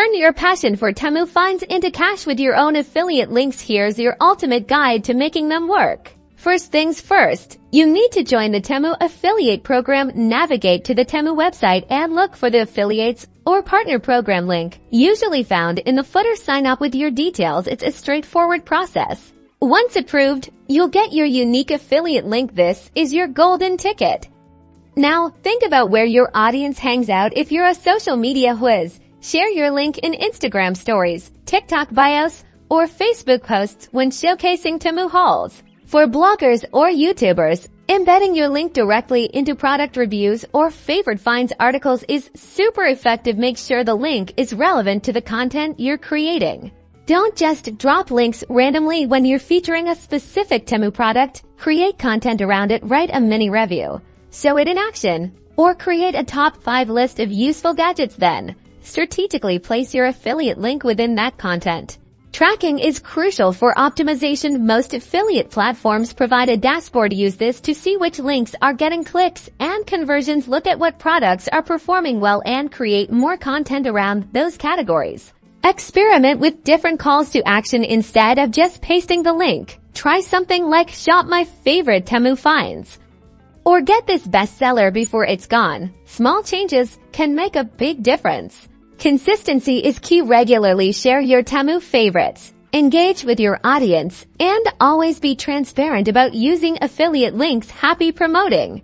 Turn your passion for Temu finds into cash with your own affiliate links. Here's your ultimate guide to making them work. First things first, you need to join the Temu affiliate program. Navigate to the Temu website and look for the affiliates or partner program link, usually found in the footer. Sign up with your details. It's a straightforward process. Once approved, you'll get your unique affiliate link. This is your golden ticket. Now, think about where your audience hangs out. If you're a social media whiz, share your link in Instagram stories, TikTok bios, or Facebook posts when showcasing Temu hauls. For bloggers or YouTubers, embedding your link directly into product reviews or favorite finds articles is super effective. Make sure the link is relevant to the content you're creating. Don't just drop links randomly when you're featuring a specific Temu product. Create content around it. Write a mini review, show it in action, or create a top 5 list of useful gadgets. Then, strategically place your affiliate link within that content. Tracking is crucial for optimization. Most affiliate platforms provide a dashboard. Use this to see which links are getting clicks and conversions. Look at what products are performing well and create more content around those categories. Experiment with different calls to action instead of just pasting the link. Try something like shop my favorite Temu finds, or get this bestseller before it's gone. Small changes can make a big difference. Consistency is key. Regularly share your Temu favorites, engage with your audience, and always be transparent about using affiliate links. Happy promoting!